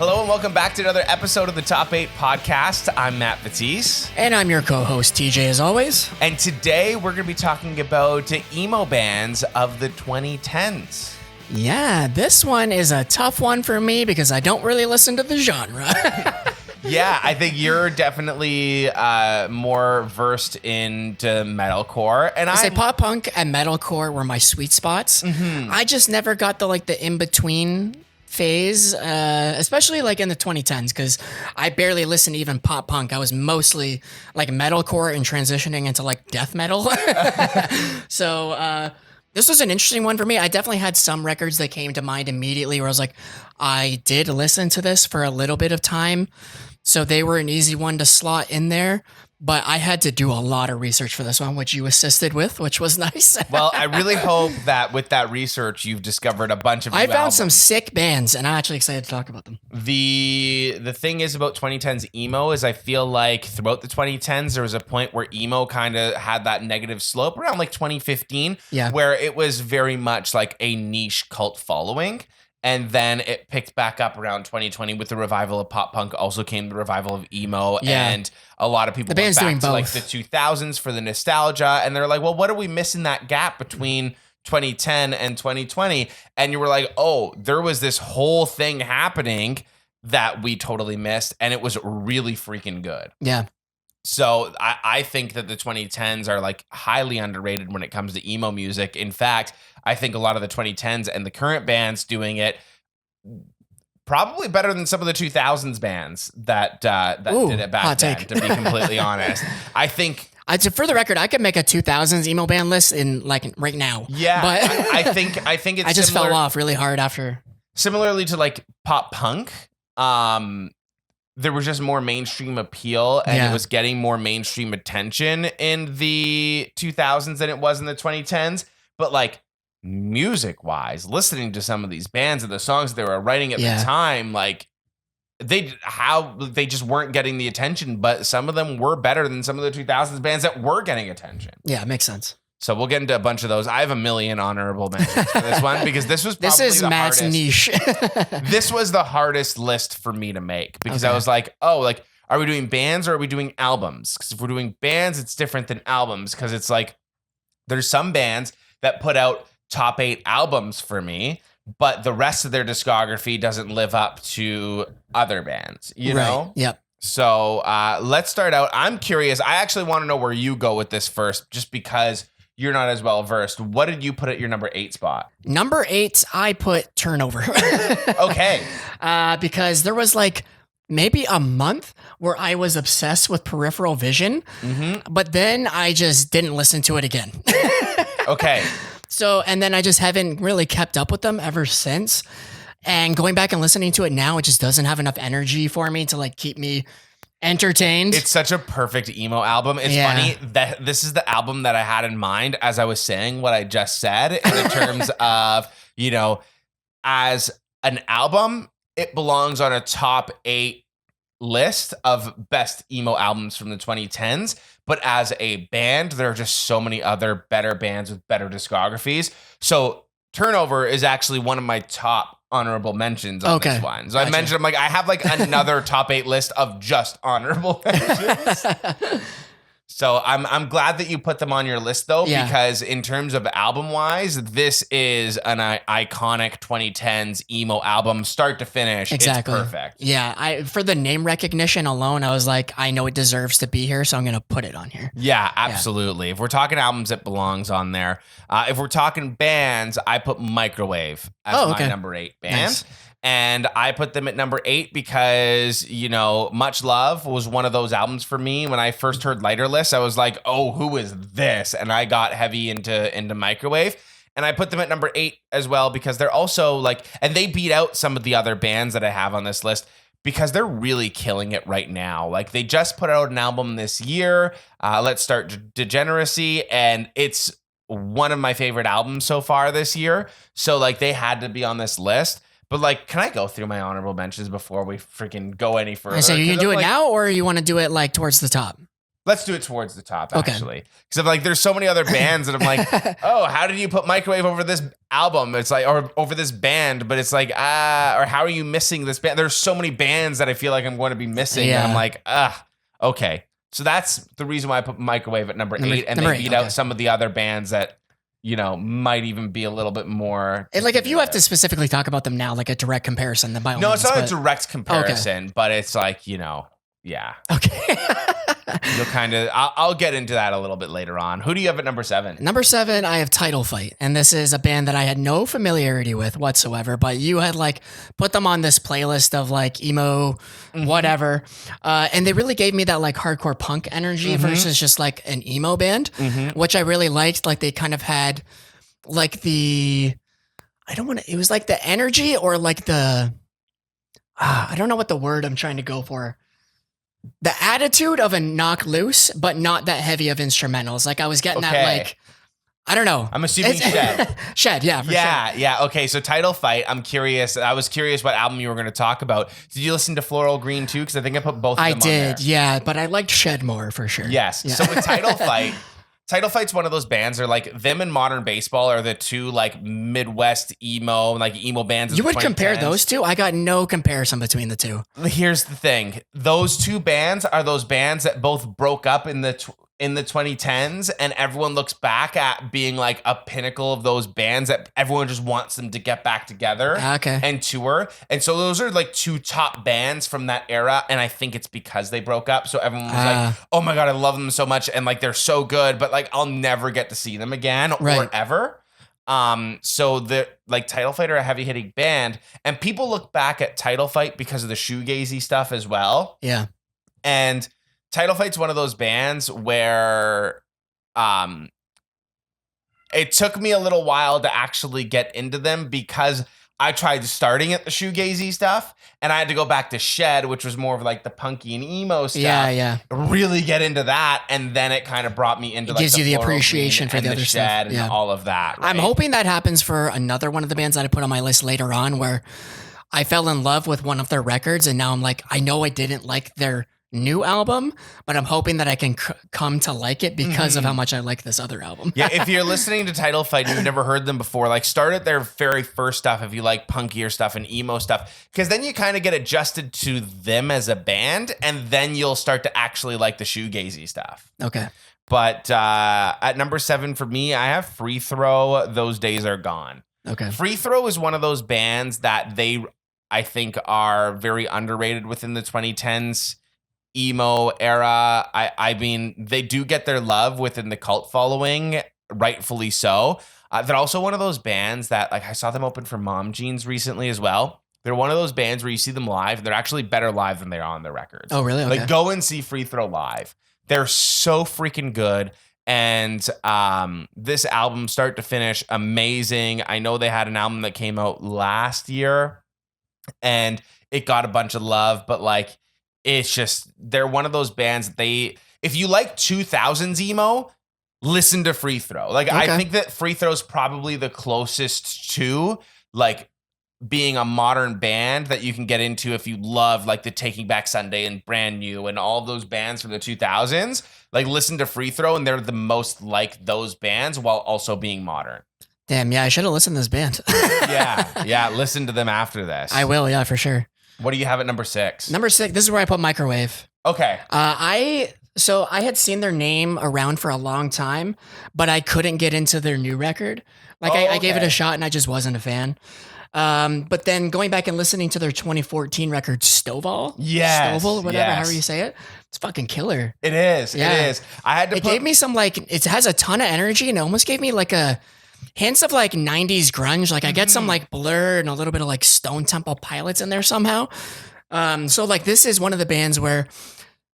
Hello and welcome back to another episode of the Top 8 Podcast. I'm Matt Batiste. And I'm your co-host, TJ, as always. And today we're going to be talking about emo bands of the 2010s. Yeah, this one is a tough one for me because I don't really listen to the genre. Yeah, I think you're definitely more versed into metalcore. And I say pop punk and metalcore were my sweet spots. Mm-hmm. I just never got the in-between phase, especially like in the 2010s, because I barely listened to even pop punk. I was mostly like metalcore and transitioning into like death metal. So this was an interesting one for me. I definitely had some records that came to mind immediately where I was like, I did listen to this for a little bit of time. So they were an easy one to slot in there. But I had to do a lot of research for this one, which you assisted with, which was nice. Well, I really hope that with that research, you've discovered a bunch of new found some sick bands, and I'm actually excited to talk about them. The thing is about 2010s emo is I feel like throughout the 2010s, there was a point where emo kind of had that negative slope around like 2015, where it was very much like a niche cult following. And then it picked back up around 2020 with the revival of pop punk. Also came the revival of emo, and a lot of people went back to like the 2000s for the nostalgia. And they're like, "Well, what are we missing that gap between 2010 and 2020?" And you were like, "Oh, there was this whole thing happening that we totally missed, and it was really freaking good." Yeah. So I think that the 2010s are like highly underrated when it comes to emo music. In fact, I think a lot of the 2010s and the current bands doing it probably better than some of the 2000s bands that did it back then, to be completely honest. I think... for the record, I could make a 2000s emo band list in like right now. Yeah, but I think it's I just fell off really hard after. Similarly to like pop punk, there was just more mainstream appeal, and it was getting more mainstream attention in the 2000s than it was in the 2010s. But like music wise, listening to some of these bands and the songs they were writing at the time, like they just weren't getting the attention, but some of them were better than some of the 2000s bands that were getting attention. Yeah, it makes sense. So we'll get into a bunch of those. I have a million honorable mentions for this one because this was probably the Matt's hardest. Niche. This was the hardest list for me to make because I was like, oh, like, are we doing bands or are we doing albums? Because if we're doing bands, it's different than albums because it's like there's some bands that put out top 8 albums for me, but the rest of their discography doesn't live up to other bands, you know? Yep. So let's start out. I'm curious. I actually want to know where you go with this first, just because you're not as well versed. What did you put at your number 8 spot? Number 8, I put Turnover. Okay. Because there was like maybe a month where I was obsessed with Peripheral Vision, but then I just didn't listen to it again. Okay. So, and then I just haven't really kept up with them ever since. And going back and listening to it now, it just doesn't have enough energy for me to like keep me entertained. It's such a perfect emo album. It's funny that this is the album that I had in mind as I was saying what I just said in terms of, you know, as an album, it belongs on a top 8 list of best emo albums from the 2010s. But as a band, there are just so many other better bands with better discographies. So Turnover is actually one of my top honorable mentions on this one. So gotcha. I have like another top 8 list of just honorable mentions. So I'm glad that you put them on your list though, because in terms of album wise, this is an iconic 2010s emo album, start to finish. Exactly. It's perfect. Yeah. For the name recognition alone, I was like, I know it deserves to be here, so I'm going to put it on here. Yeah, absolutely. If we're talking albums, it belongs on there. If we're talking bands, I put Microwave as my number 8 band. Nice. And I put them at number 8 because, you know, Much Love was one of those albums for me. When I first heard Lighterless, I was like, oh, who is this? And I got heavy into Microwave. And I put them at number 8 as well because they're also like, and they beat out some of the other bands that I have on this list because they're really killing it right now. Like they just put out an album this year, Let's Start Degeneracy, and it's one of my favorite albums so far this year. So like they had to be on this list. But like, can I go through my honorable mentions before we freaking go any further? So you can do it now, or you want to do it like towards the top? Let's do it towards the top, Okay. actually. Because I'm like, there's so many other bands that I'm like, oh, how did you put Microwave over this album? It's like, or over this band, but it's like, or how are you missing this band? There's so many bands that I feel like I'm going to be missing. Yeah. And I'm like, okay. So that's the reason why I put Microwave at number 8, and they beat out some of the other bands that, you know, might even be a little bit more. And like, if you have to specifically talk about them now, like a direct comparison, then by all No, means, it's not a direct comparison, but it's like, you know, yeah. Okay. You'll kind of, I'll get into that a little bit later on. Who do you have at number 7? Number 7, I have Title Fight. And this is a band that I had no familiarity with whatsoever, but you had like put them on this playlist of like emo, whatever. And they really gave me that like hardcore punk energy versus just like an emo band, which I really liked. Like they kind of had like it was like the energy or like I don't know what the word I'm trying to go for. The attitude of a Knock Loose, but not that heavy of instrumentals. Like I was getting that, like, I don't know. I'm assuming Shed. Shed, yeah, for sure. Yeah. Okay, so Title Fight. I'm curious. I was curious what album you were going to talk about. Did you listen to Floral Green too? Because I think I put both of them on there. I did, yeah, but I liked Shed more for sure. Yes. Yeah. So with Title Fight, Title Fight's one of those bands. They're like them and Modern Baseball are the two like Midwest emo bands. You would compare those two? I got no comparison between the two. Here's the thing: those two bands are those bands that both broke up in the 2010s, and everyone looks back at being like a pinnacle of those bands that everyone just wants them to get back together and tour. And so those are like two top bands from that era, and I think it's because they broke up. So everyone was like, "Oh my god, I love them so much," and like they're so good, but like I'll never get to see them again or ever. So the like Title Fight are a heavy hitting band, and people look back at Title Fight because of the shoegazy stuff as well. Yeah, and Title Fight's one of those bands where it took me a little while to actually get into them because I tried starting at the shoegazy stuff and I had to go back to Shed, which was more of like the punky and emo stuff. Yeah. Really get into that, and then it kind of brought me into it like gives you the appreciation for the other Shed stuff. and all of that. Right? I'm hoping that happens for another one of the bands that I put on my list later on, where I fell in love with one of their records, and now I'm like, I know I didn't like their new album, but I'm hoping that I can come to like it because of how much I like this other album. Yeah, if you're listening to Title Fight and you've never heard them before, like start at their very first stuff if you like punkier stuff and emo stuff, because then you kind of get adjusted to them as a band, and then you'll start to actually like the shoegazy stuff. Okay. But at number 7 for me, I have Free Throw, Those Days Are Gone. Okay. Free Throw is one of those bands that I think are very underrated within the 2010s emo era. I mean, they do get their love within the cult following, rightfully so. They're also one of those bands that, like, I saw them open for Mom Jeans recently as well. They're one of those bands where you see them live, they're actually better live than they are on their records. Oh, really? Okay. Like, go and see Free Throw live. They're so freaking good. And this album, start to finish, amazing. I know they had an album that came out last year and it got a bunch of love, but like, it's just, they're one of those bands if you like 2000s emo, listen to Free Throw. Like, okay. I think that Free Throw is probably the closest to like being a modern band that you can get into if you love like the Taking Back Sunday and Brand New and all those bands from the 2000s. Like, listen to Free Throw, and they're the most like those bands while also being modern. Damn, yeah, I should have listened to this band. yeah, listen to them after this. I will, yeah, for sure. What do you have at number 6? Number 6, this is where I put Microwave. Okay. I had seen their name around for a long time, but I couldn't get into their new record. Like, I gave it a shot and I just wasn't a fan. But then going back and listening to their 2014 record, Stovall, however you say it, it's fucking killer. It is. Yeah. It is. It gave me some like, it has a ton of energy, and it almost gave me like a hints of like 90s grunge. Like I get some like Blur and a little bit of like Stone Temple Pilots in there somehow. So like this is one of the bands where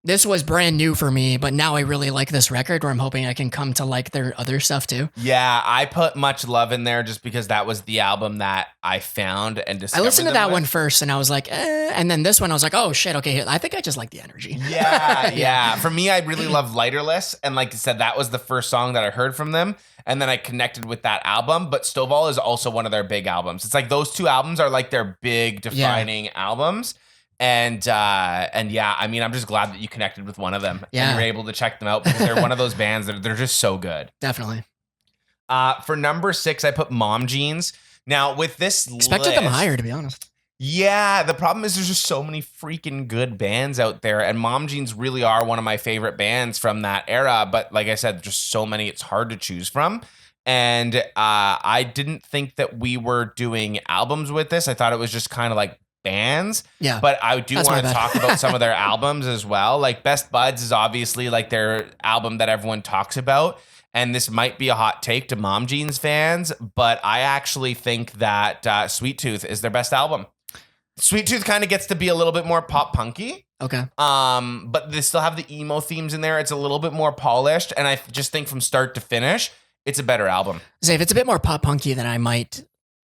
this was brand new for me, but now I really like this record, where I'm hoping I can come to like their other stuff too. Yeah, I put Much Love in there just because that was the album that I found and discovered. I listened to that one first and I was like, and then this one I was like, oh shit, okay, I think I just like the energy. Yeah. For me, I really love Lighterless, and like I said, that was the first song that I heard from them, and then I connected with that album. But Stovall is also one of their big albums. It's like those two albums are like their big defining albums. And yeah, I mean, I'm just glad that you connected with one of them and you're able to check them out because they're one of those bands that they're just so good. Definitely. For number 6, I put Mom Jeans. Now with this expected them higher, to be honest. Yeah, the problem is there's just so many freaking good bands out there, and Mom Jeans really are one of my favorite bands from that era. But like I said, just so many, it's hard to choose from. And I didn't think that we were doing albums with this. I thought it was just kind of like bands. Yeah. But I do want to talk about some of their albums as well. Like Best Buds is obviously like their album that everyone talks about. And this might be a hot take to Mom Jeans fans, but I actually think that Sweet Tooth is their best album. Sweet Tooth kind of gets to be a little bit more pop punky. Okay. But they still have the emo themes in there. It's a little bit more polished. And I just think from start to finish, it's a better album. Say if it's a bit more pop punky, then I might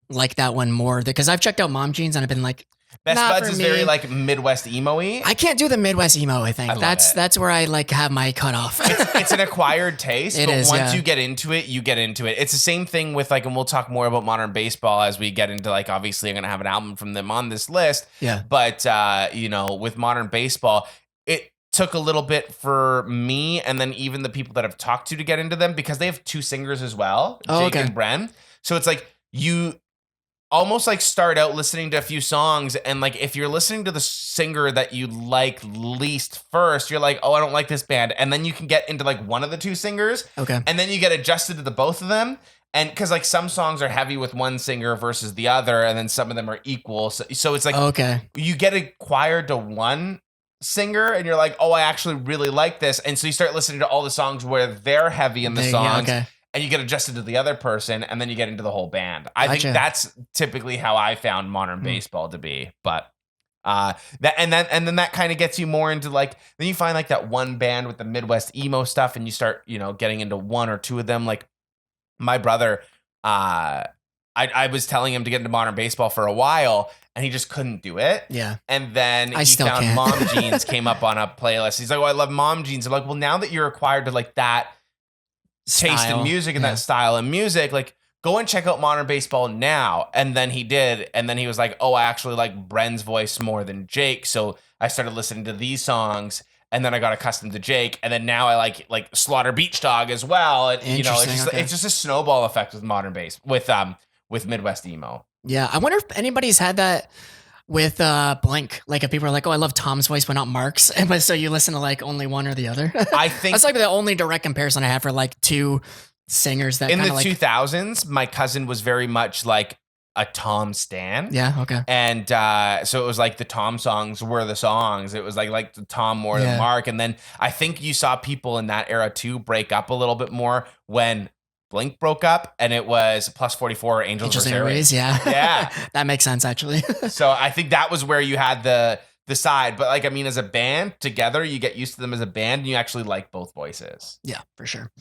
like that one more. Because I've checked out Mom Jeans and I've been like, Best Buds is very like Midwest emo-y. I can't do the Midwest emo, I think. That's where I like have my cutoff. It's an acquired taste, but once you get into it, you get into it. It's the same thing with like, and we'll talk more about modern baseball as we get into like, obviously I'm going to have an album from them on this list. Yeah. But, you know, with modern baseball, it took a little bit for me and then even the people that I've talked to get into them because they have 2 singers as well, Jake and Bren. So it's like you almost like start out listening to a few songs and like if you're listening to the singer that you like least first, you're like, oh, I don't like this band. And then you can get into like one of the 2 singers. Okay. And then you get adjusted to the both of them. And because like some songs are heavy with one singer versus the other, and then some of them are equal. So it's like you get acquired to one singer and you're like, oh, I actually really like this. And so you start listening to all the songs where they're heavy in the songs. And you get adjusted to the other person, and then you get into the whole band. I think that's typically how I found modern baseball to be. But then that kind of gets you more into like, then you find like that one band with the Midwest emo stuff, and you start, you know, getting into one or two of them. Like my brother, I was telling him to get into modern baseball for a while, and he just couldn't do it. Yeah. And then he found Mom Jeans came up on a playlist. He's like, oh, I love Mom Jeans. I'm like, well, now that you're acquired to like that taste in music and that style in music, like go and check out modern baseball now. And then he did. And then he was like, oh, I actually like Bren's voice more than Jake. So I started listening to these songs and then I got accustomed to Jake. And then now I like Slaughter Beach Dog as well. And, you know, it's just a snowball effect with modern bass with Midwest emo. Yeah. I wonder if anybody's had that with Blink. Like if people are like, oh, I love Tom's voice, but not Mark's. But so you listen to like only one or the other. I think that's like the only direct comparison I have for like 2 singers that in the 2000s, my cousin was very much like a Tom stan. Yeah. Okay. And so it was like the Tom songs were the songs. It was like the Tom more than Mark. And then I think you saw people in that era too break up a little bit more when Blink broke up, and it was Plus 44 or Angels vs. Airways. Yeah. That makes sense, actually. So I think that was where you had the side. But like, I mean, as a band together, you get used to them as a band and you actually like both voices. Yeah, for sure.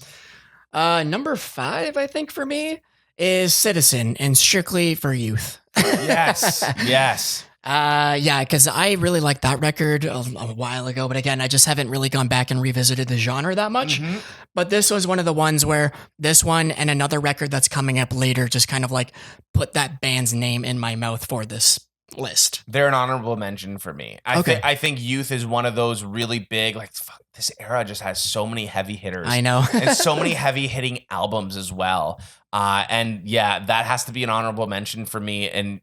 Number 5, I think for me is Citizen and Strictly for Youth. Yes. Yeah, because I really liked that record a while ago, but again, I just haven't really gone back and revisited the genre that much. Mm-hmm. But this was one of the ones where this one and another record that's coming up later just kind of like put that band's name in my mouth for this list. They're an honorable mention for me. I think Youth is one of those really big, like, this era just has so many heavy hitters. I know. And so many heavy hitting albums as well. And yeah, that has to be an honorable mention for me. And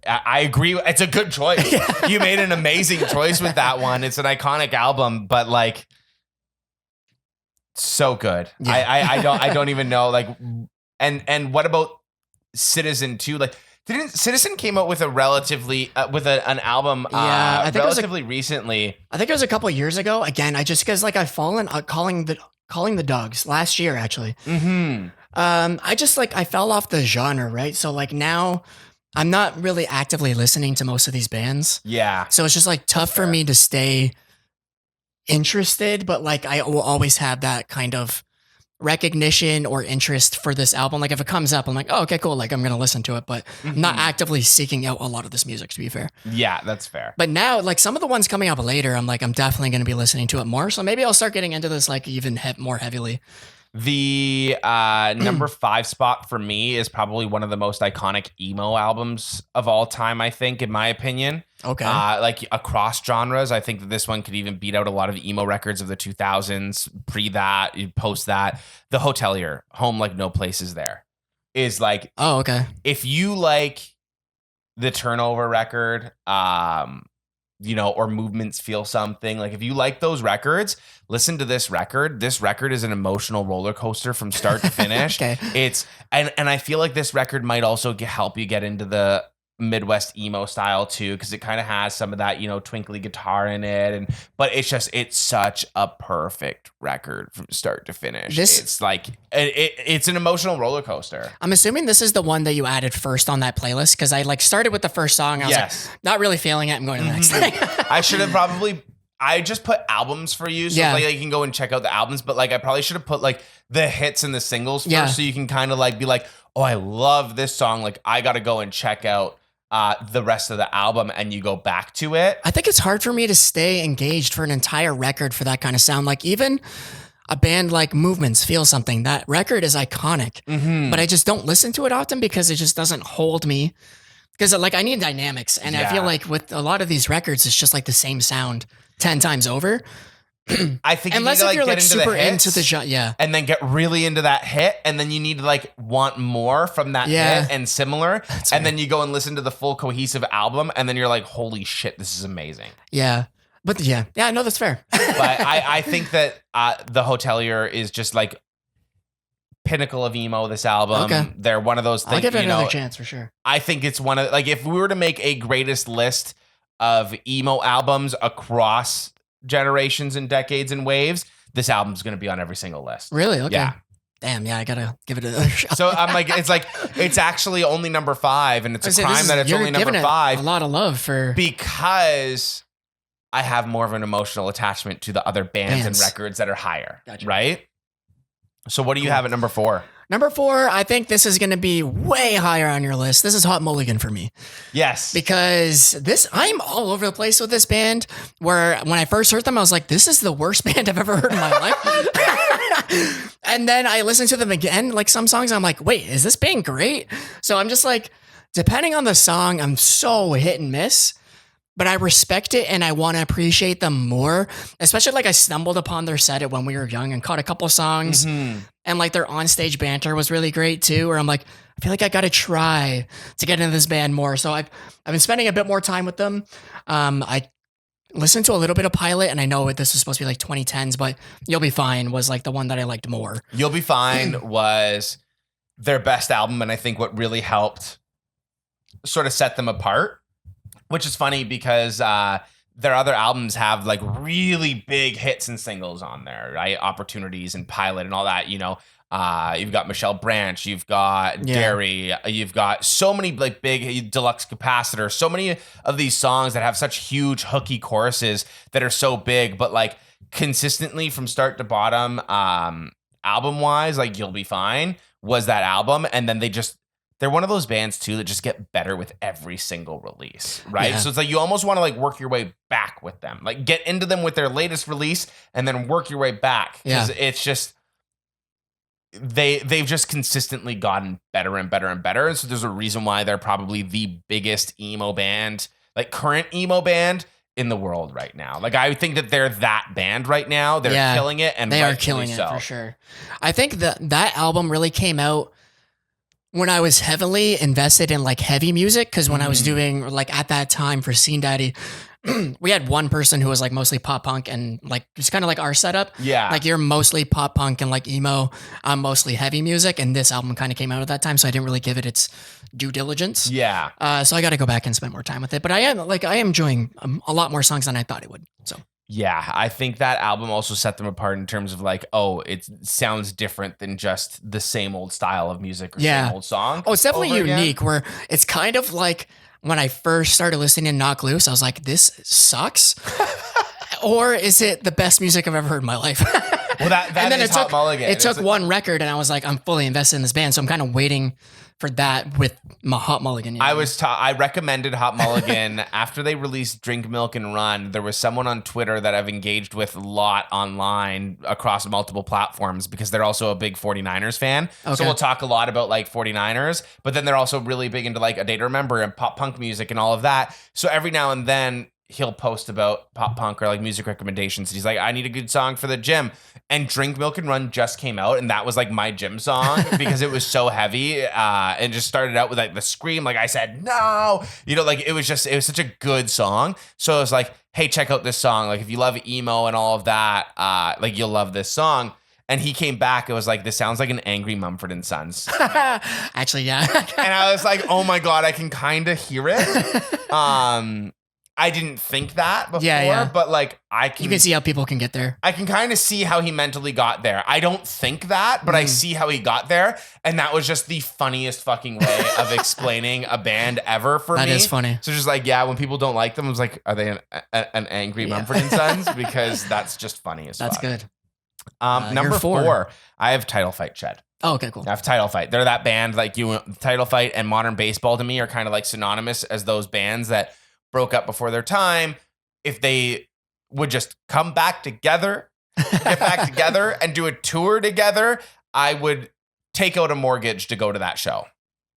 I agree. It's a good choice. Yeah. You made an amazing choice with that one. It's an iconic album, but like, so good. Yeah. I don't even know. Like, and what about Citizen too? Like, didn't Citizen came out with a relatively with an album? I think relatively recently. I think it was a couple of years ago. Again, I just because like I've fallen calling the Dogs last year actually. Mm-hmm. I just like I fell off the genre, right? So like now I'm not really actively listening to most of these bands. Yeah. So it's just like tough for me to stay interested, but like I will always have that kind of recognition or interest for this album. Like if it comes up, I'm like, oh, okay, cool. Like I'm going to listen to it, but I'm not actively seeking out a lot of this music, to be fair. Yeah, that's fair. But now like some of the ones coming up later, I'm like, I'm definitely going to be listening to it more. So maybe I'll start getting into this like even more heavily The number 5 spot for me is probably one of the most iconic emo albums of all time, I think, in my opinion. Okay. Like across genres, I think that this one could even beat out a lot of emo records of the 2000s, pre that, post that. The Hotelier, Home Like No Place Is There, is like, oh, okay. if you like the Turnover record, or Movements Feel Something, like if you like those records, listen to this record. This record is an emotional roller coaster from start to finish. Okay. It's and I feel like this record might also help you get into the Midwest emo style too, because it kind of has some of that, twinkly guitar in it, but it's such a perfect record from start to finish. It's like it's an emotional roller coaster. I'm assuming this is the one that you added first on that playlist, because I like started with the first song. I was like, not really feeling it. I'm going to the next thing. I should have I just put albums for you, so like you can go and check out the albums. But like I probably should have put like the hits and the singles first, so you can kind of like be like, oh, I love this song. Like I got to go and check out the rest of the album, and you go back to it. I think it's hard for me to stay engaged for an entire record for that kind of sound. Like even a band like Movements Feel Something, that record is iconic, but I just don't listen to it often because it just doesn't hold me. Because like I need dynamics, and I feel like with a lot of these records, it's just like the same sound 10 times over. I think unless you need to, you're get like into super the hits, into the genre, and then get really into that hit, and then you need to like want more from that hit and similar, and then you go and listen to the full cohesive album, and then you're like, holy shit, this is amazing. Yeah, but no, that's fair. But I think that the Hotelier is just like pinnacle of emo. This album, they're one of those things. I'll give it another chance for sure. I think it's one of like, if we were to make a greatest list of emo albums across generations and decades and waves, this album's going to be on every single list. Really? Okay. Yeah. Damn, I gotta give it another shot. So I'm like, it's actually only number 5, and it's a crime that it's only number 5. A lot of love for, because I have more of an emotional attachment to the other bands and records that are higher. Gotcha. Right? So what do you have at number 4? Number 4, I think this is going to be way higher on your list. This is Hot Mulligan for me. Yes. Because I'm all over the place with this band, where when I first heard them, I was like, this is the worst band I've ever heard in my life. And then I listened to them again, like some songs, I'm like, wait, is this band great? So I'm just like, depending on the song, I'm so hit and miss. But I respect it, and I want to appreciate them more. Especially like I stumbled upon their set when we were young and caught a couple songs. And like their onstage banter was really great too, where I'm like, I feel like I got to try to get into this band more. So I've been spending a bit more time with them. I listened to a little bit of Pilot, and I know this was supposed to be like 2010's, but You'll Be Fine was like the one that I liked more. You'll Be Fine was their best album, and I think what really helped sort of set them apart. Which is funny because their other albums have like really big hits and singles on there, right? Opportunities and Pilot and all that, you've got Michelle Branch, you've got Gary, you've got so many like big Deluxe Capacitor, so many of these songs that have such huge hooky choruses that are so big, but like consistently from start to bottom, album wise, like You'll Be Fine was that album. And then they're one of those bands too that just get better with every single release, right? Yeah. So it's like you almost want to like work your way back with them, like get into them with their latest release and then work your way back, because it's just they've just consistently gotten better and better and better. And so there's a reason why they're probably the biggest emo band, like current emo band in the world right now. Like I think that they're that band right now. They're killing it, and they are killing it for sure. I think that album really came out when I was heavily invested in like heavy music, because when I was doing like at that time for Scene Daddy, we had one person who was like mostly pop punk, and like it's kind of like our setup. Yeah, like you're mostly pop punk and like emo. I'm mostly heavy music, and this album kind of came out at that time, so I didn't really give it its due diligence. Yeah. So I got to go back and spend more time with it. But I am enjoying a lot more songs than I thought it would. So. Yeah, I think that album also set them apart in terms of like, oh, it sounds different than just the same old style of music or same old song. Oh, it's definitely unique, where it's kind of like when I first started listening to Knock Loose, I was like, this sucks. Or is it the best music I've ever heard in my life? Well, that and then it took one record, and I was like, I'm fully invested in this band, so I'm kind of waiting for that with Hot Mulligan. I recommended Hot Mulligan after they released Drink Milk and Run. There was someone on Twitter that I've engaged with a lot online across multiple platforms because they're also a big 49ers fan. Okay. So we'll talk a lot about like 49ers, but then they're also really big into like A Day to Remember and pop punk music and all of that. So every now and then he'll post about pop punk or like music recommendations. He's like, I need a good song for the gym. And Drink Milk and Run just came out, and that was like my gym song because it was so heavy and just started out with like the scream. Like I said, no, like it was such a good song. So I was like, hey, check out this song. Like if you love emo and all of that, like you'll love this song. And he came back. It was like, this sounds like an angry Mumford & Sons. Actually, yeah. And I was like, oh my God, I can kind of hear it. I didn't think that before, but like you can see how people can get there. I can kind of see how he mentally got there. I don't think that, but I see how he got there. And that was just the funniest fucking way of explaining a band ever for me. That is funny. So just like, when people don't like them, I was like, are they an angry Mumford & Sons? Because that's just funny as fuck. That's good. Number 4, I have Title Fight Shed. Oh, okay, cool. I have Title Fight. They're that band, like Title Fight and Modern Baseball to me are kind of like synonymous as those bands that broke up before their time. If they would just come back together, get back together and do a tour together, I would take out a mortgage to go to that show.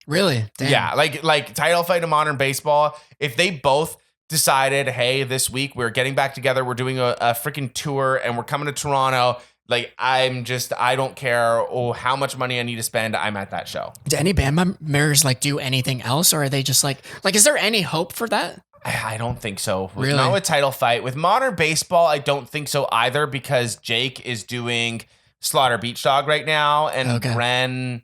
Really? Damn. Yeah. Like Title Fight and Modern Baseball, if they both decided, hey, this week we're getting back together, we're doing a freaking tour and we're coming to Toronto, like I don't care how much money I need to spend, I'm at that show. Do any band members like do anything else, or are they just like is there any hope for that? I don't think so. Really? Not with Title Fight. With Modern Baseball, I don't think so either because Jake is doing Slaughter Beach Dog right now. And Ren,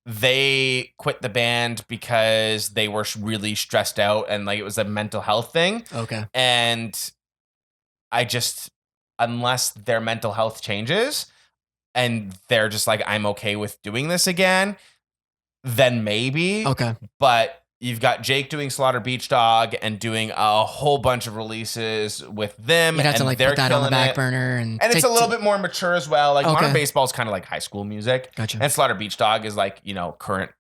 they quit the band because they were really stressed out and like it was a mental health thing. Okay. And unless their mental health changes and they're just like, I'm okay with doing this again, then maybe. Okay. But you've got Jake doing Slaughter Beach Dog and doing a whole bunch of releases with them. You'd have to like put that on the back burner. And it's a little bit more mature as well. Like Modern Baseball is kind of like high school music. Gotcha. And Slaughter Beach Dog is like, current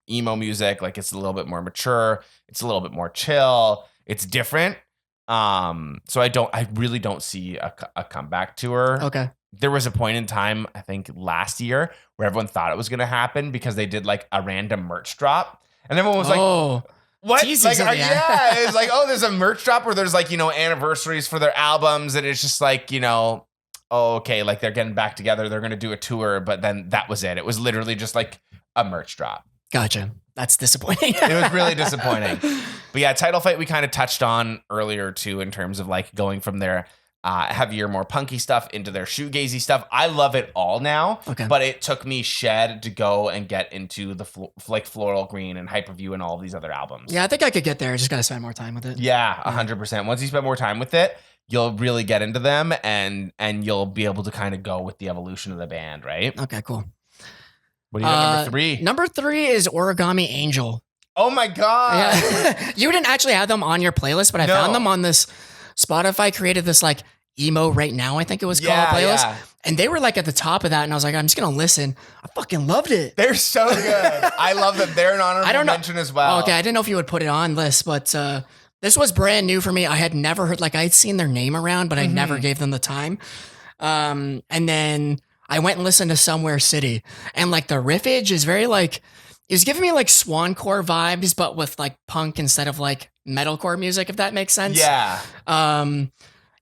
emo music. Like it's a little bit more mature. It's a little bit more chill. It's different. So I really don't see a comeback tour. Okay. There was a point in time, I think last year, where everyone thought it was going to happen because they did like a random merch drop. And everyone was like, what? Like, it's like, there's a merch drop where there's like, anniversaries for their albums. And it's just like, okay, like they're getting back together. They're going to do a tour. But then that was it. It was literally just like a merch drop. Gotcha. That's disappointing. It was really disappointing. But yeah, Title Fight, we kind of touched on earlier too, in terms of like going from their heavier, more punky stuff into their shoegazy stuff. I love it all now, but it took me Shed to go and get into the like Floral Green and Hyperview and all of these other albums. Yeah, I think I could get there. I just got to spend more time with it. Yeah, 100%. Once you spend more time with it, you'll really get into them and you'll be able to kind of go with the evolution of the band, right? Okay, cool. What do you got number 3? Number 3 is Origami Angel. Oh my God. Yeah. You didn't actually have them on your playlist, but I found them on this Spotify created this like emo right now, I think it was called playlist. Yeah. And they were like at the top of that. And I was like, I'm just going to listen. I fucking loved it. They're so good. I love them. They're an honorable mention as well. Oh, okay. I didn't know if you would put it on list, but this was brand new for me. I had never heard, like I had seen their name around, but I never gave them the time. And then I went and listened to Somewhere City, and like the riffage is very like, it was giving me like Swancore vibes, but with like punk instead of like metalcore music, if that makes sense. Yeah.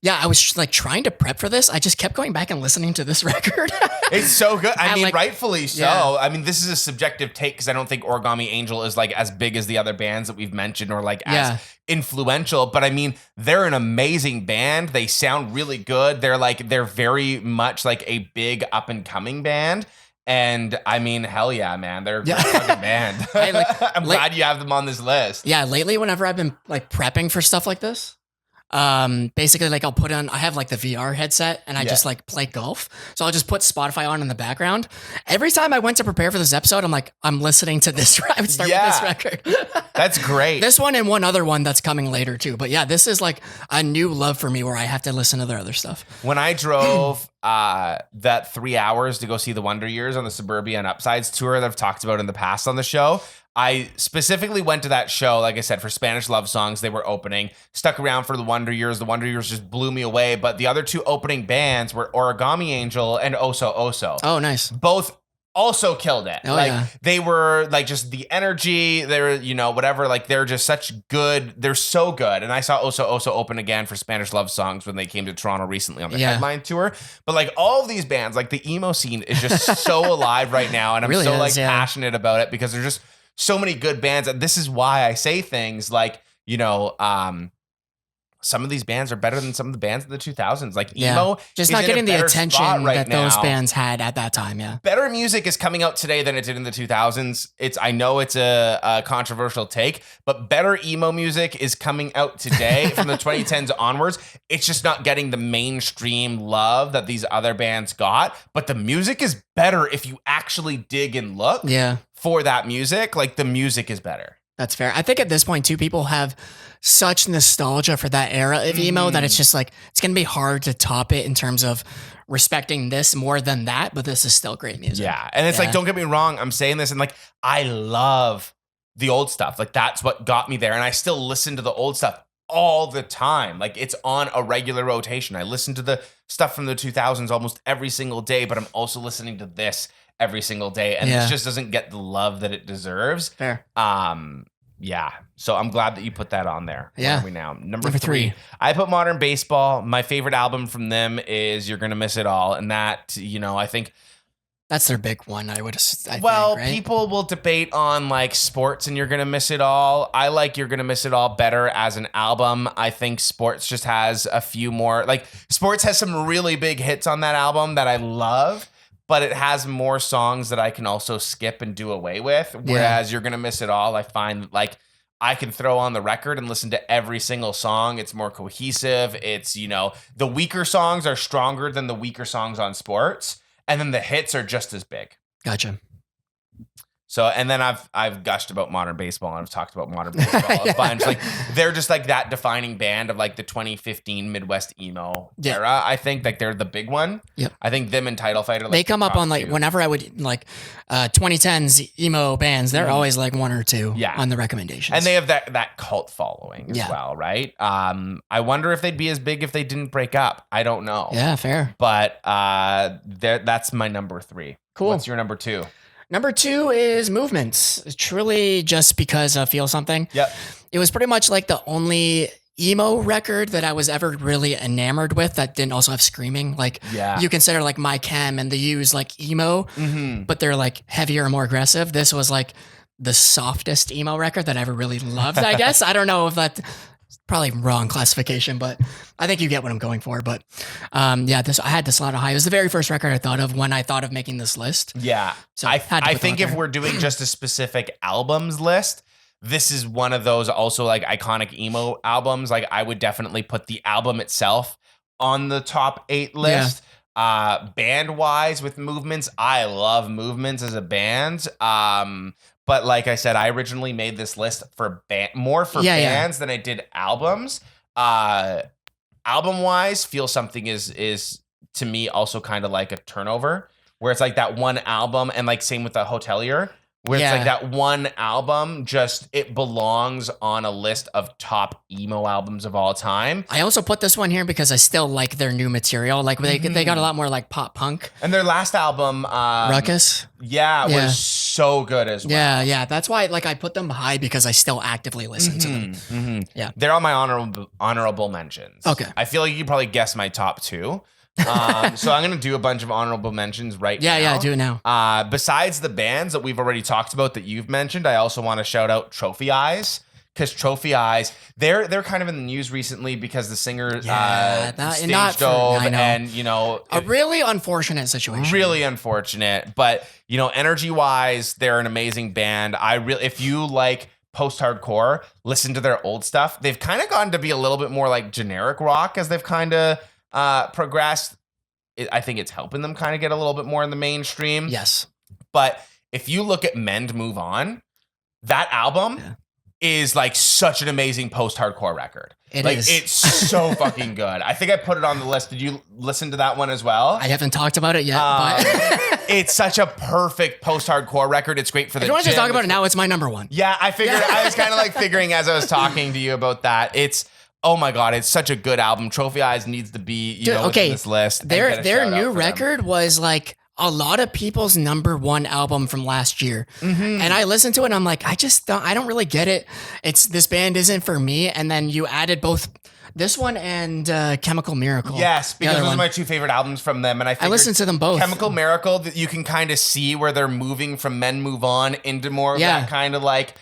Yeah, I was like trying to prep for this. I just kept going back and listening to this record. It's so good. I mean, like, rightfully so. Yeah. I mean, this is a subjective take because I don't think Origami Angel is like as big as the other bands that we've mentioned or like as influential. But I mean, they're an amazing band. They sound really good. They're very much like a big up and coming band. And I mean, hell yeah, man. They're a great fucking band. I'm glad you have them on this list. Yeah, lately, whenever I've been like prepping for stuff like this, Basically like I have like the VR headset and I just like play golf. So I'll just put Spotify on in the background. Every time I went to prepare for this episode, I'm like, I'm listening to this. I would start with this record. That's great. This one and one other one that's coming later too. But yeah, this is like a new love for me where I have to listen to their other stuff. When I drove that 3 hours to go see the Wonder Years on the Suburbia and Upsides tour that I've talked about in the past on the show, I specifically went to that show, like I said, for Spanish love songs. They were opening, stuck around for the Wonder Years. The Wonder Years just blew me away. But the other two opening bands were Origami Angel and Oso Oso. Oh, nice. Both also killed it. They were like just the energy, they're, whatever, like they're just they're so good. And I saw Oso Oso open again for Spanish love songs when they came to Toronto recently on the headline tour. But like all of these bands, like the emo scene is just so alive right now. And I'm really passionate about it because there's just so many good bands. And this is why I say things like, some of these bands are better than some of the bands in the 2000s. Like emo, just not getting the attention that those bands had at that time. Yeah, better music is coming out today than it did in the 2000s. I know it's a controversial take, but better emo music is coming out today from the 2010s onwards. It's just not getting the mainstream love that these other bands got. But the music is better if you actually dig and look. For that music, like the music is better. That's fair. I think at this point too, people have such nostalgia for that era of emo that it's just like, it's going to be hard to top it in terms of respecting this more than that, but this is still great music. Yeah. And it's like, don't get me wrong. I'm saying this and like, I love the old stuff. Like that's what got me there. And I still listen to the old stuff all the time. Like it's on a regular rotation. I listen to the stuff from the 2000s almost every single day, but I'm also listening to this every single day. And this just doesn't get the love that it deserves. Fair. Yeah. So I'm glad that you put that on there. Yeah. Where are we now? Number three. I put Modern Baseball. My favorite album from them is You're Gonna Miss It All. And that, I think that's their big one. I think, right? People will debate on like Sports and You're Gonna Miss It All. I like You're Gonna Miss It All better as an album. I think Sports just has a few more, like Sports has some really big hits on that album that I love, but it has more songs that I can also skip and do away with. Whereas You're Gonna Miss It All, I find like I can throw on the record and listen to every single song. It's more cohesive. It's, the weaker songs are stronger than the weaker songs on Sports. And then the hits are just as big. Gotcha. So, and then I've gushed about Modern Baseball and I've talked about Modern Baseball a bunch. Like they're just like that defining band of like the 2015 Midwest emo era. I think like they're the big one. Yep. I think them and Title Fight are like they come up on like whenever I would like 2010's emo bands, they're always like one or two on the recommendations. And they have that cult following as well, right? I wonder if they'd be as big if they didn't break up. I don't know. Yeah, fair. But that's my number 3. Cool. What's your number 2? Number 2 is Movements. Truly just because I Feel Something. Yep. It was pretty much like the only emo record that I was ever really enamored with that didn't also have screaming. Like you consider like My Chem and The U's like emo, but they're like heavier and more aggressive. This was like the softest emo record that I ever really loved, I guess. I don't know if that's probably wrong classification, but I think you get what I'm going for. But I had to slot it high. It was the very first record I thought of when I thought of making this list. Yeah. So I think if we're doing just a specific albums list, this is one of those also like iconic emo albums. Like I would definitely put the album itself on the top 8 list. Band wise with Movements, I love Movements as a band. But like I said, I originally made this list for bands than I did albums. Album wise, Feel Something is to me also kind of like a turnover, where it's like that one album, and like same with The Hotelier, where it's like that one album, just it belongs on a list of top emo albums of all time. I also put this one here because I still like their new material. Like they got a lot more like pop punk. And their last album, Ruckus, was so good as well. Yeah. That's why like I put them high because I still actively listen to them. Yeah, they're on my honorable mentions. Okay, I feel like you probably guessed my top 2. So I'm gonna do a bunch of honorable mentions now. Yeah, do it now. Besides the bands that we've already talked about that you've mentioned, I also want to shout out Trophy Eyes, because Trophy Eyes, they're kind of in the news recently because the singer stage dove, and a really unfortunate situation. Really unfortunate, but energy wise, they're an amazing band. If you like post-hardcore, listen to their old stuff, they've kind of gotten to be a little bit more like generic rock as they've kind of progressed. I think it's helping them kind of get a little bit more in the mainstream. Yes. But if you look at Mend Move On, that album is like such an amazing post-hardcore record. It's so fucking good. I think I put it on the list. Did you listen to that one as well? I haven't talked about it yet, but it's such a perfect post-hardcore record. It's great for the If you want to just talk about it now, it's my number one. Yeah, I figured. I was kind of like figuring as I was talking to you about that. It's, oh my God, it's such a good album. Trophy Eyes needs to be, in this list. Their new record was like a lot of people's number one album from last year. And I listened to it and I'm like, I don't really get it. This band isn't for me. And then you added both this one and Chemical Miracle. Yes, because those are my two favorite albums from them. And I listened to them both. Chemical Miracle, that you can kind of see where they're moving from Men Move On into more of that kind of like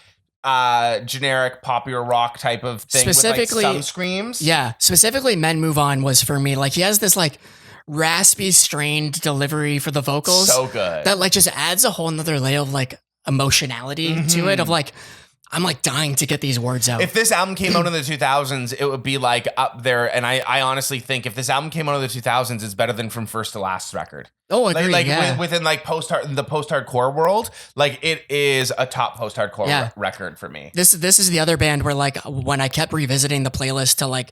generic popular rock type of thing specifically, with like some screams. Yeah, specifically Men Move On was for me. Like he has this like raspy, strained delivery for the vocals. So good. That like just adds a whole nother layer of like emotionality to it, of like, I'm like dying to get these words out. If this album came out in the 2000s, it would be like up there. And I honestly think if this album came out in the 2000s, it's better than From First to Last record. Oh, I agree. Within like the post-hardcore world, like it is a top post-hardcore record for me. This is the other band where like when I kept revisiting the playlist to like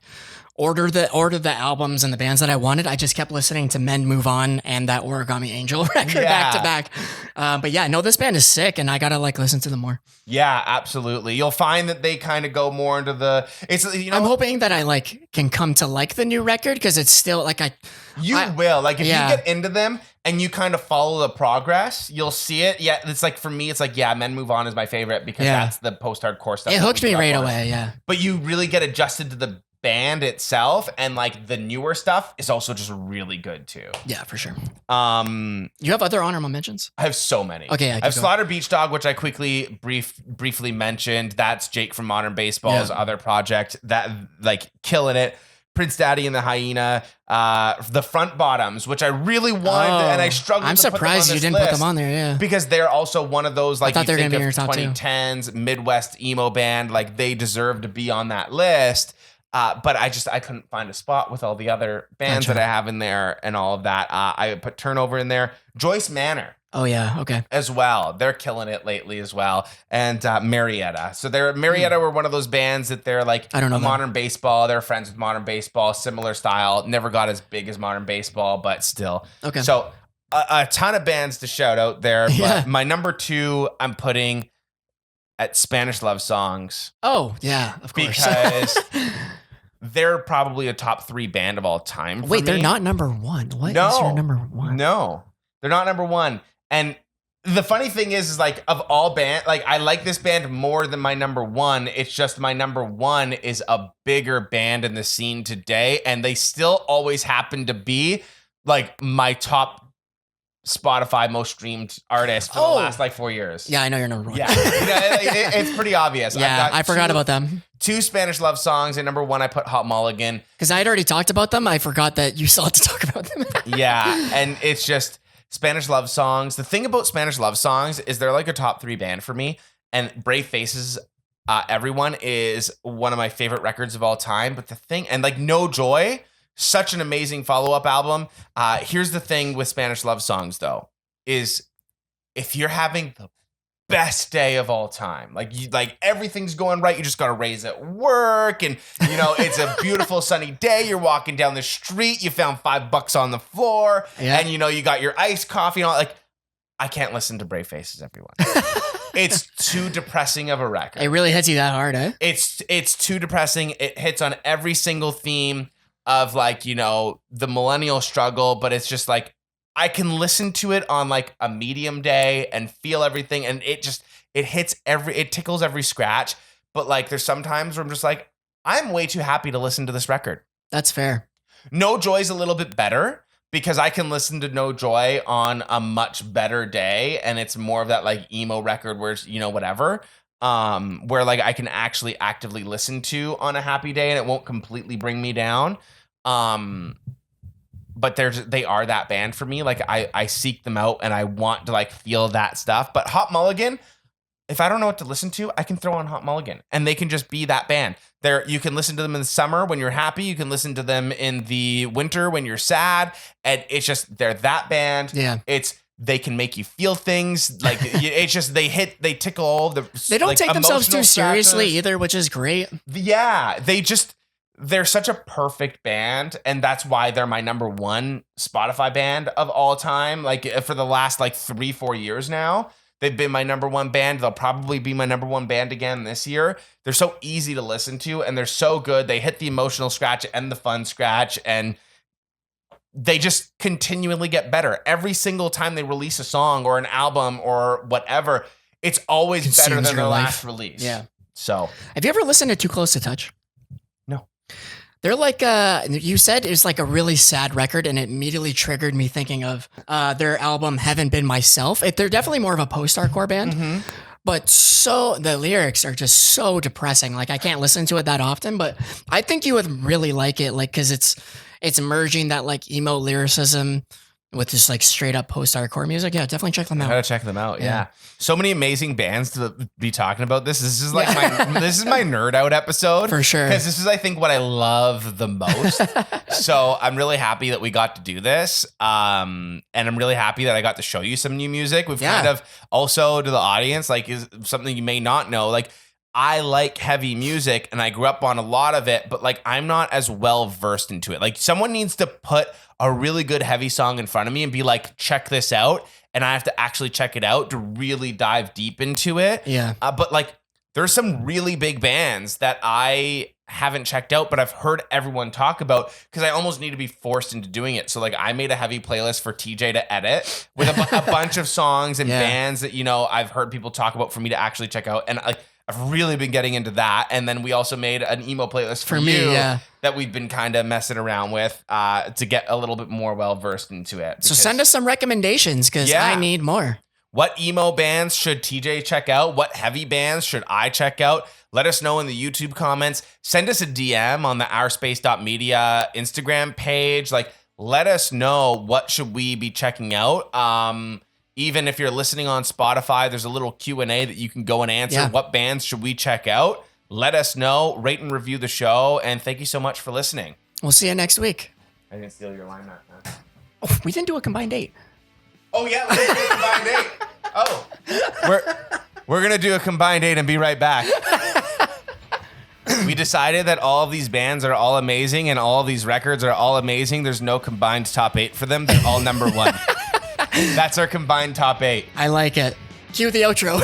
order the albums and the bands that I wanted, I just kept listening to Men Move On and that Origami Angel record back to back. But yeah, no, this band is sick and I gotta like listen to them more. Yeah, absolutely. You'll find that they kind of go more into the, I'm hoping that I like can come to like the new record because it's still like you will. Like if you get into them and you kind of follow the progress, you'll see it. Yeah, it's like for me, it's like, Men Move On is my favorite because that's the post-hardcore stuff. It hooked me right away, But you really get adjusted to the band itself, and like the newer stuff is also just really good too. Yeah, for sure. You have other honorable mentions? I have so many. Okay, I have Slaughter Beach Dog, which I quickly briefly mentioned. That's Jake from Modern Baseball's other project that like killing it. Prince Daddy and the Hyena, the Front Bottoms, which I really wanted, and I struggled. I'm surprised you didn't put them on there, because they're also one of those like I thought you they were think gonna be of in your top 2010's Midwest emo band, like they deserve to be on that list. But I couldn't find a spot with all the other bands that I have in there and all of that. I put Turnover in there, Joyce Manor. Oh yeah, okay. As well, they're killing it lately as well, and Marietta. So Marietta were one of those bands that they're like I don't know Modern Baseball. They're friends with Modern Baseball, similar style. Never got as big as Modern Baseball, but still. Okay. So a ton of bands to shout out there. But my number 2, I'm putting at Spanish Love Songs. Oh yeah, of course. Because they're probably a top 3 band of all time. Wait, they're not number 1. What is your number 1? No, they're not number 1. And the funny thing is like of all band, like I like this band more than my number 1. It's just my number 1 is a bigger band in the scene today, and they still always happen to be like my top Spotify most streamed artist for the last like 4 years. Yeah, I know your number 1. Yeah, it's pretty obvious. Yeah, I forgot about them. 2 Spanish Love Songs, and number 1 I put Hot Mulligan. Because I had already talked about them. I forgot that you still had to talk about them. Yeah, and it's just Spanish Love Songs. The thing about Spanish Love Songs is they're like a top 3 band for me. And Brave Faces, Everyone is one of my favorite records of all time. But the thing, and like No Joy, such an amazing follow-up album. Here's the thing with Spanish Love Songs, though, is if you're having the best day of all time, like everything's going right, you just got to raise at work, and it's a beautiful sunny day. You're walking down the street, you found $5 on the floor, and you got your iced coffee and all. Like, I can't listen to Brave Faces, Everyone. It's too depressing of a record. It really hits you that hard, eh? It's too depressing. It hits on every single theme of like, the millennial struggle, but it's just like, I can listen to it on like a medium day and feel everything. And it tickles every scratch. But like, there's some times where I'm just like, I'm way too happy to listen to this record. That's fair. No Joy's a little bit better because I can listen to No Joy on a much better day. And it's more of that like emo record where it's, whatever. Where like I can actually actively listen to on a happy day and it won't completely bring me down. But they are that band for me. Like I seek them out and I want to like feel that stuff. But Hot Mulligan, if I don't know what to listen to, I can throw on Hot Mulligan and they can just be that band. You can listen to them in the summer when you're happy. You can listen to them in the winter when you're sad. And it's just, they're that band. Yeah. They can make you feel things. Like it's just, they tickle all the, they don't like, take themselves too seriously scratches. either, which is great. Yeah. They're such a perfect band, and that's why they're my number one Spotify band of all time. Like for the last like 3-4 years now, they've been my number one band. They'll probably be my number one band again this year. They're so easy to listen to, and they're so good. They hit the emotional scratch and the fun scratch, and they just continually get better. Every single time they release a song or an album or whatever, it's always better than their last release. Yeah. So, have you ever listened to Too Close to Touch? No. They're like, you said it's like a really sad record, and it immediately triggered me thinking of their album Haven't Been Myself. They're definitely more of a post-hardcore band, but the lyrics are just so depressing. Like I can't listen to it that often, but I think you would really like it, like because it's merging that like emo lyricism with just like straight up post-hardcore music. Yeah, definitely check them out. I gotta check them out. Yeah. So many amazing bands to be talking about. This is like this is my nerd out episode for sure. Because this is, I think, what I love the most. So I'm really happy that we got to do this. And I'm really happy that I got to show you some new music. We've kind of also to the audience, like is something you may not know, like I like heavy music and I grew up on a lot of it, but like I'm not as well versed into it. Like someone needs to put a really good heavy song in front of me and be like, check this out. And I have to actually check it out to really dive deep into it. Yeah. But like there's some really big bands that I haven't checked out, but I've heard everyone talk about because I almost need to be forced into doing it. So like I made a heavy playlist for TJ to edit with a bunch of songs and bands that, you know, I've heard people talk about for me to actually check out. And like, I've really been getting into that. And then we also made an emo playlist for me, that we've been kind of messing around with to get a little bit more well-versed into it. So send us some recommendations because I need more. What emo bands should TJ check out? What heavy bands should I check out? Let us know in the YouTube comments. Send us a DM on the ourspace.media Instagram page. Like, let us know what should we be checking out. Even if you're listening on Spotify, there's a little Q&A that you can go and answer. What bands should we check out? Let us know, rate and review the show, and thank you so much for listening. We'll see you next week. I didn't steal your line that time. Oh, we didn't do a combined date. Oh, yeah, let's do a combined date. Oh, we're going to do a combined date and be right back. We decided that all of these bands are all amazing and all of these records are all amazing. There's no combined top 8 for them. They're all number 1. That's our combined top 8. I like it. Cue the outro.